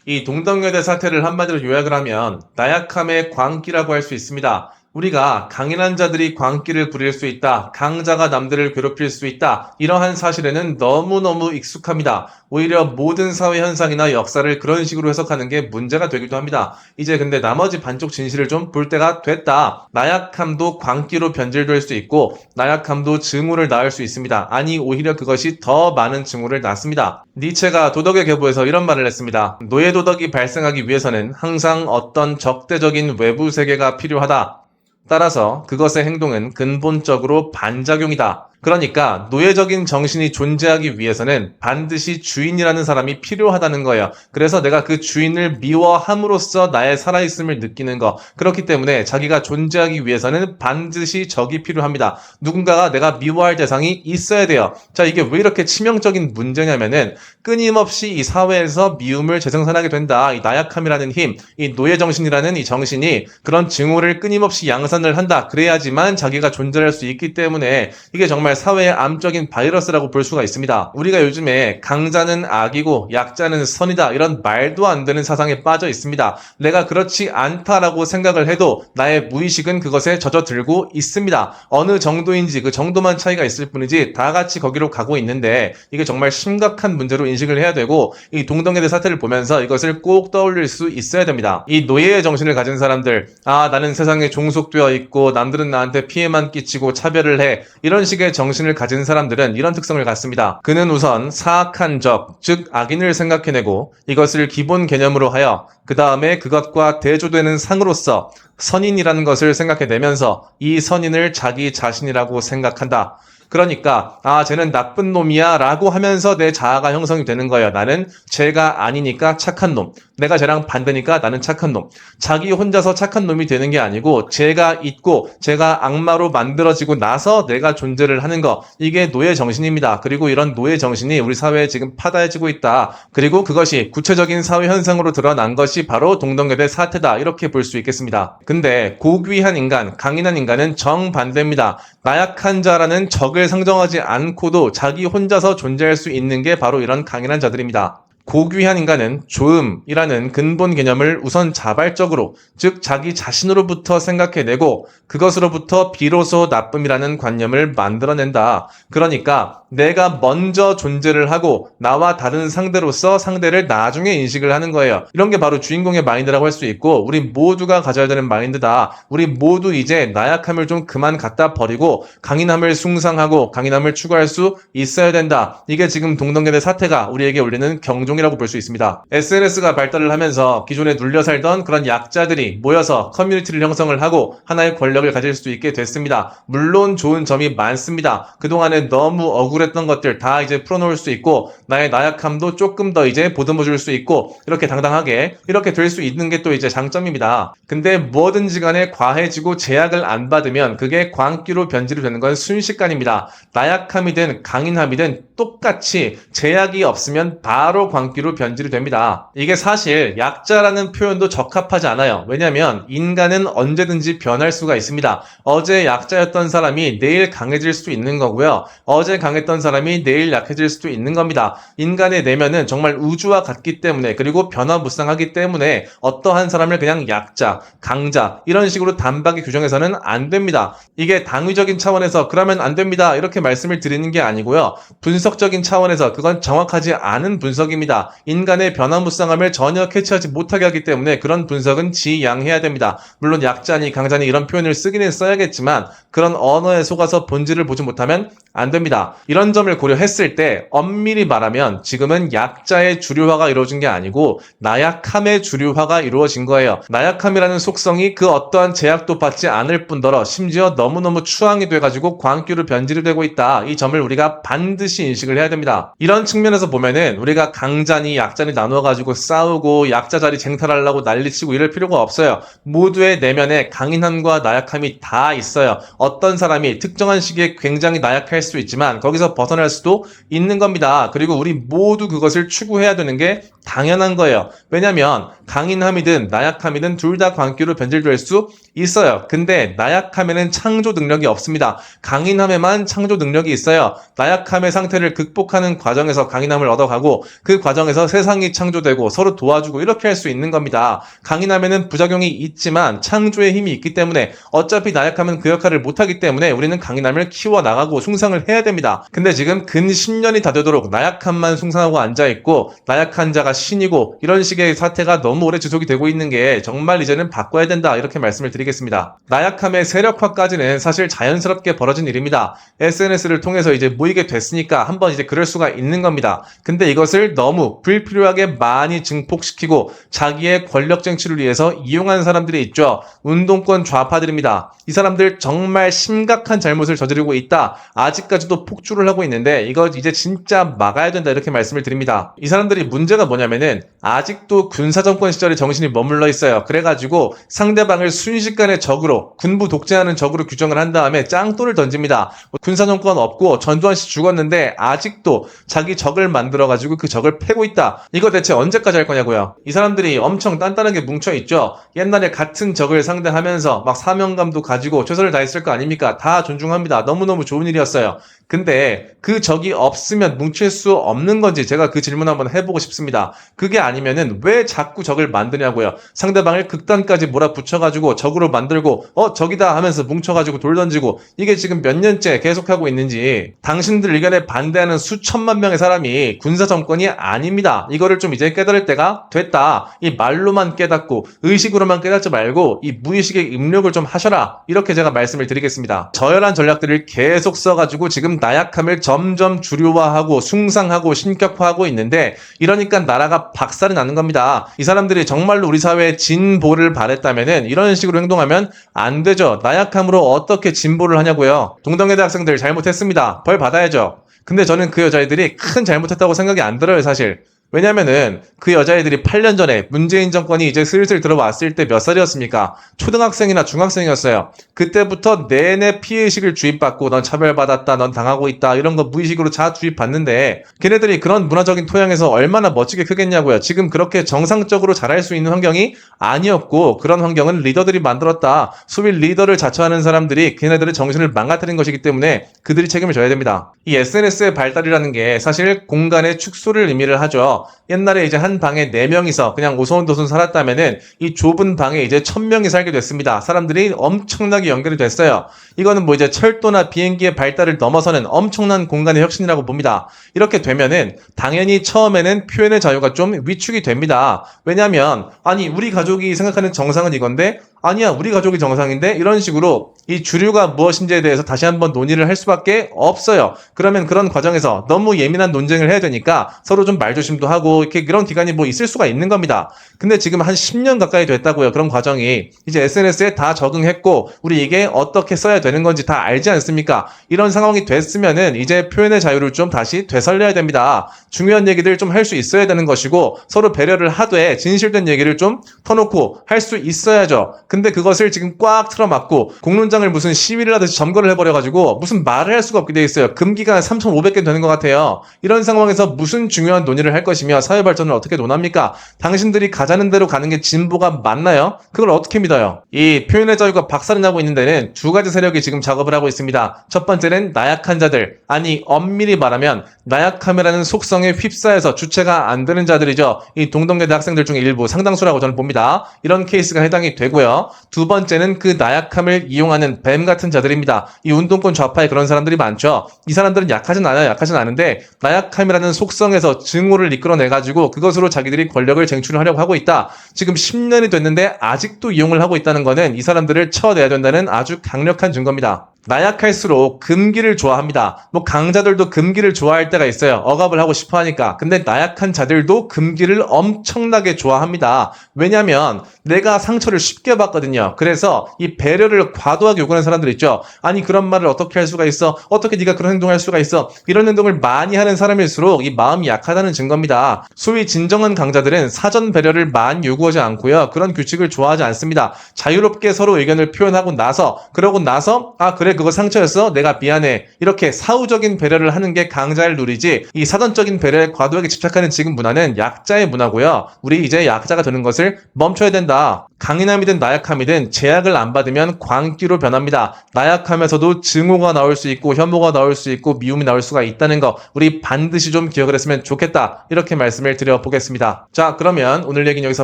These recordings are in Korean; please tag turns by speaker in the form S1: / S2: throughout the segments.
S1: 이 동덕여대 사태를 한마디로 요약을 하면 나약함의 광기라고 할 수 있습니다. 우리가 강인한 자들이 광기를 부릴 수 있다. 강자가 남들을 괴롭힐 수 있다. 이러한 사실에는 너무너무 익숙합니다. 오히려 모든 사회 현상이나 역사를 그런 식으로 해석하는 게 문제가 되기도 합니다. 이제 근데 나머지 반쪽 진실을 좀 볼 때가 됐다. 나약함도 광기로 변질될 수 있고 나약함도 증오를 낳을 수 있습니다. 아니 오히려 그것이 더 많은 증오를 낳습니다. 니체가 도덕의 계보에서 이런 말을 했습니다. 노예 도덕이 발생하기 위해서는 항상 어떤 적대적인 외부 세계가 필요하다. 따라서 그것의 행동은 근본적으로 반작용이다. 그러니까 노예적인 정신이 존재하기 위해서는 반드시 주인이라는 사람이 필요하다는 거예요. 그래서 내가 그 주인을 미워함으로써 나의 살아있음을 느끼는 거. 그렇기 때문에 자기가 존재하기 위해서는 반드시 적이 필요합니다. 누군가가 내가 미워할 대상이 있어야 돼요. 자, 이게 왜 이렇게 치명적인 문제냐면은 끊임없이 이 사회에서 미움을 재생산하게 된다. 이 나약함이라는 힘, 이 노예정신이라는 이 정신이 그런 증오를 끊임없이 양산을 한다. 그래야지만 자기가 존재할 수 있기 때문에 이게 정말 사회의 암적인 바이러스라고 볼 수가 있습니다. 우리가 요즘에 강자는 악이고 약자는 선이다 이런 말도 안 되는 사상에 빠져 있습니다. 내가 그렇지 않다라고 생각을 해도 나의 무의식은 그것에 젖어들고 있습니다. 어느 정도인지 그 정도만 차이가 있을 뿐이지 다 같이 거기로 가고 있는데 이게 정말 심각한 문제로 인식을 해야 되고 이 동덕여대 사태를 보면서 이것을 꼭 떠올릴 수 있어야 됩니다. 이 노예의 정신을 가진 사람들, 나는 세상에 종속되어 있고 남들은 나한테 피해만 끼치고 차별을 해 이런 식의 정신을 가진 사람들은 이런 특성을 갖습니다. 그는 우선 사악한 적, 즉 악인을 생각해내고 이것을 기본 개념으로 하여 그 다음에 그것과 대조되는 상으로서 선인이라는 것을 생각해내면서 이 선인을 자기 자신이라고 생각한다. 그러니까 쟤는 나쁜 놈이야 라고 하면서 내 자아가 형성이 되는 거예요. 나는 쟤가 아니니까 착한 놈. 내가 쟤랑 반대니까 나는 착한 놈. 자기 혼자서 착한 놈이 되는 게 아니고 쟤가 있고 쟤가 악마로 만들어지고 나서 내가 존재를 하는 거. 이게 노예 정신입니다. 그리고 이런 노예 정신이 우리 사회에 지금 파다해지고 있다. 그리고 그것이 구체적인 사회 현상으로 드러난 것이 바로 동덕여대 사태다. 이렇게 볼 수 있겠습니다. 근데 고귀한 인간, 강인한 인간은 정반대입니다. 나약한 자라는 적을 상정하지 않고도 자기 혼자서 존재할 수 있는 게 바로 이런 강인한 자들입니다. 고귀한 인간은 조음이라는 근본 개념을 우선 자발적으로, 즉 자기 자신으로부터 생각해내고 그것으로부터 비로소 나쁨이라는 관념을 만들어낸다. 그러니까 내가 먼저 존재를 하고 나와 다른 상대로서 상대를 나중에 인식을 하는 거예요. 이런 게 바로 주인공의 마인드라고 할 수 있고 우리 모두가 가져야 되는 마인드다. 우리 모두 이제 나약함을 좀 그만 갖다 버리고 강인함을 숭상하고 강인함을 추구할 수 있어야 된다. 이게 지금 동덕여대 사태가 우리에게 올리는 경종이라고 볼 수 있습니다. SNS가 발달을 하면서 기존에 눌려 살던 그런 약자들이 모여서 커뮤니티를 형성을 하고 하나의 권력을 가질 수 있게 됐습니다. 물론 좋은 점이 많습니다. 그동안에 너무 억울했던 것들 다 이제 풀어놓을 수 있고 나의 나약함도 조금 더 이제 보듬어 줄 수 있고 이렇게 당당하게 이렇게 될 수 있는 게 또 이제 장점입니다. 근데 뭐든지 간에 과해지고 제약을 안 받으면 그게 광기로 변질이 되는 건 순식간입니다. 나약함이든 강인함이든 똑같이 제약이 없으면 바로 광기로 변질이 됩니다. 이게 사실 약자라는 표현도 적합하지 않아요. 왜냐하면 인간은 언제든지 변할 수가 있습니다. 어제 약자였던 사람이 내일 강해질 수 있는 거고요. 어제 강했던 사람이 내일 약해질 수도 있는 겁니다. 인간의 내면은 정말 우주와 같기 때문에 그리고 변화무쌍하기 때문에 어떠한 사람을 그냥 약자, 강자 이런 식으로 단박에 규정해서는 안 됩니다. 이게 당위적인 차원에서 그러면 안 됩니다. 이렇게 말씀을 드리는 게 아니고요. 분석적인 차원에서 그건 정확하지 않은 분석입니다. 인간의 변화무쌍함을 전혀 캐치하지 못하게 하기 때문에 그런 분석은 지양해야 됩니다. 물론 약자니 강자니 이런 표현을 쓰기는 써야겠지만 그런 언어에 속아서 본질을 보지 못하면 안 됩니다. 이런 점을 고려했을 때 엄밀히 말하면 지금은 약자의 주류화가 이루어진 게 아니고 나약함의 주류화가 이루어진 거예요. 나약함이라는 속성이 그 어떠한 제약도 받지 않을 뿐더러 심지어 너무너무 추앙이 돼가지고 광기로 변질이 되고 있다. 이 점을 우리가 반드시 인식을 해야 됩니다. 이런 측면에서 보면은 우리가 강자니 약자니 나누어가지고 싸우고 약자 자리 쟁탈하려고 난리치고 이럴 필요가 없어요. 모두의 내면에 강인함과 나약함이 다 있어요. 어떤 사람이 특정한 시기에 굉장히 나약할 수 있지만 거기서 벗어날 수도 있는 겁니다. 그리고 우리 모두 그것을 추구해야 되는 게 당연한 거예요. 왜냐면 강인함이든 나약함이든 둘 다 광기로 변질될 수 있어요. 근데 나약함에는 창조 능력이 없습니다. 강인함에만 창조 능력이 있어요. 나약함의 상태를 극복하는 과정에서 강인함을 얻어가고 그 과정에서 세상이 창조되고 서로 도와주고 이렇게 할 수 있는 겁니다. 강인하면은 부작용이 있지만 창조의 힘이 있기 때문에 어차피 나약하면 그 역할을 못하기 때문에 우리는 강인함을 키워나가고 숭상을 해야 됩니다. 근데 지금 근 10년이 다 되도록 나약함만 숭상하고 앉아있고 나약한 자가 신이고 이런 식의 사태가 너무 오래 지속이 되고 있는 게 정말 이제는 바꿔야 된다 이렇게 말씀을 드리겠습니다. 나약함의 세력화까지는 사실 자연스럽게 벌어진 일입니다. SNS를 통해서 이제 모이게 됐으니까 한번 이제 그럴 수가 있는 겁니다. 근데 이것을 너무 불필요하게 많이 증폭시키고 자기의 권력 쟁취를 위해서 이용한 사람들이 있죠. 운동권 좌파들입니다. 이 사람들 정말 심각한 잘못을 저지르고 있다. 아직까지도 폭주를 하고 있는데 이거 이제 진짜 막아야 된다 이렇게 말씀을 드립니다. 이 사람들이 문제가 뭐냐면은 아직도 군사정권 시절에 정신이 머물러 있어요. 그래가지고 상대방을 순식간에 적으로 군부 독재하는 적으로 규정을 한 다음에 짱돌을 던집니다. 군사정권 없고 전두환 씨 죽었는데 아직도 자기 적을 만들어가지고 그 적을 패고 있다. 이거 대체 언제까지 할 거냐고요. 이 사람들이 엄청 단단하게 뭉쳐있죠. 옛날에 같은 적을 상대하면서 막 사명감도 가지고 최선을 다했을 거 아닙니까? 다 존중합니다. 너무너무 좋은 일이었어요. 근데 그 적이 없으면 뭉칠 수 없는 건지 제가 그 질문 한번 해보고 싶습니다. 그게 아니면은 왜 자꾸 적을 만드냐고요. 상대방을 극단까지 몰아붙여가지고 적으로 만들고 적이다 하면서 뭉쳐가지고 돌 던지고 이게 지금 몇 년째 계속하고 있는지 당신들 의견에 반대하는 수천만 명의 사람이 군사정권이 아닙니다. 이거를 좀 이제 깨달을 때가 됐다. 이 말로만 깨닫고 의식으로만 깨닫지 말고 이 무의식의 입력을 좀 하셔라. 이렇게 제가 말씀을 드리겠습니다. 저열한 전략들을 계속 써가지고 지금 나약함을 점점 주류화하고 숭상하고 신격화하고 있는데 이러니까 나라가 박살이 나는 겁니다. 이 사람들이 정말로 우리 사회에 진보를 바랬다면은 이런 식으로 행동하면 안 되죠. 나약함으로 어떻게 진보를 하냐고요. 동덕여대 학생들 잘못했습니다. 벌 받아야죠. 근데 저는 그 여자애들이 큰 잘못했다고 생각이 안 들어요, 사실. 왜냐면은 그 여자애들이 8년 전에 문재인 정권이 이제 슬슬 들어왔을 때 몇 살이었습니까? 초등학생이나 중학생이었어요. 그때부터 내내 피해의식을 주입받고 넌 차별받았다, 넌 당하고 있다 이런 거 무의식으로 주입받는데 걔네들이 그런 문화적인 토양에서 얼마나 멋지게 크겠냐고요. 지금 그렇게 정상적으로 자랄 수 있는 환경이 아니었고 그런 환경은 리더들이 만들었다. 소위 리더를 자처하는 사람들이 걔네들의 정신을 망가뜨린 것이기 때문에 그들이 책임을 져야 됩니다. 이 SNS의 발달이라는 게 사실 공간의 축소를 의미를 하죠. 옛날에 이제 한 방에 4명이서 그냥 오손도손 살았다면은 이 좁은 방에 이제 1000명이 살게 됐습니다. 사람들이 엄청나게 연결이 됐어요. 이거는 뭐 이제 철도나 비행기의 발달을 넘어서는 엄청난 공간의 혁신이라고 봅니다. 이렇게 되면은 당연히 처음에는 표현의 자유가 좀 위축이 됩니다. 왜냐면 아니 우리 가족이 생각하는 정상은 이건데 아니야 우리 가족이 정상인데 이런 식으로 이 주류가 무엇인지에 대해서 다시 한번 논의를 할 수밖에 없어요. 그러면 그런 과정에서 너무 예민한 논쟁을 해야 되니까 서로 좀 말조심도 하고 이렇게 그런 기간이 뭐 있을 수가 있는 겁니다. 근데 지금 한 10년 가까이 됐다고요. 그런 과정이 이제 SNS에 다 적응했고 우리 이게 어떻게 써야 되는 건지 다 알지 않습니까? 이런 상황이 됐으면은 이제 표현의 자유를 좀 다시 되살려야 됩니다. 중요한 얘기들 좀 할 수 있어야 되는 것이고 서로 배려를 하되 진실된 얘기를 좀 터놓고 할 수 있어야죠. 근데 그것을 지금 꽉 틀어막고 공론장을 무슨 시위를 하듯이 점거를 해버려가지고 무슨 말을 할 수가 없게 돼 있어요. 금기가 3,500개 되는 것 같아요. 이런 상황에서 무슨 중요한 논의를 할 것이며 사회 발전을 어떻게 논합니까? 당신들이 가자는 대로 가는 게 진보가 맞나요? 그걸 어떻게 믿어요? 이 표현의 자유가 박살이 나고 있는 데는 두 가지 세력이 지금 작업을 하고 있습니다. 첫 번째는 나약한 자들, 아니 엄밀히 말하면 나약함이라는 속성에 휩싸여서 주체가 안 되는 자들이죠. 이 동덕여대 학생들 중에 일부 상당수라고 저는 봅니다. 이런 케이스가 해당이 되고요. 두 번째는 그 나약함을 이용하는 뱀 같은 자들입니다. 이 운동권 좌파에 그런 사람들이 많죠. 이 사람들은 약하진 않아요. 약하진 않은데 나약함이라는 속성에서 증오를 이끌어내가지고 그것으로 자기들이 권력을 쟁취하려고 하고 있다. 지금 10년이 됐는데 아직도 이용을 하고 있다는 거는 이 사람들을 쳐내야 된다는 아주 강력한 증거입니다. 나약할수록 금기를 좋아합니다. 뭐 강자들도 금기를 좋아할 때가 있어요. 억압을 하고 싶어 하니까. 근데 나약한 자들도 금기를 엄청나게 좋아합니다. 왜냐면 내가 상처를 쉽게 받거든요. 그래서 이 배려를 과도하게 요구하는 사람들 있죠. 아니 그런 말을 어떻게 할 수가 있어? 어떻게 네가 그런 행동을 할 수가 있어? 이런 행동을 많이 하는 사람일수록 이 마음이 약하다는 증거입니다. 소위 진정한 강자들은 사전 배려를 많이 요구하지 않고요. 그런 규칙을 좋아하지 않습니다. 자유롭게 서로 의견을 표현하고 나서 그러고 나서 아 그래 그거 상처였어? 내가 미안해. 이렇게 사후적인 배려를 하는 게 강자의 룰이지 이 사전적인 배려에 과도하게 집착하는 지금 문화는 약자의 문화고요. 우리 이제 약자가 되는 것을 멈춰야 된다. 무엇보다 강인함이든 나약함이든 제약을 안 받으면 광기로 변합니다. 나약함에서도 증오가 나올 수 있고 혐오가 나올 수 있고 미움이 나올 수가 있다는 거 우리 반드시 좀 기억을 했으면 좋겠다. 이렇게 말씀을 드려보겠습니다. 자, 그러면 오늘 얘기는 여기서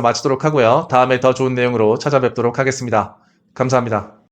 S1: 마치도록 하고요. 다음에 더 좋은 내용으로 찾아뵙도록 하겠습니다. 감사합니다.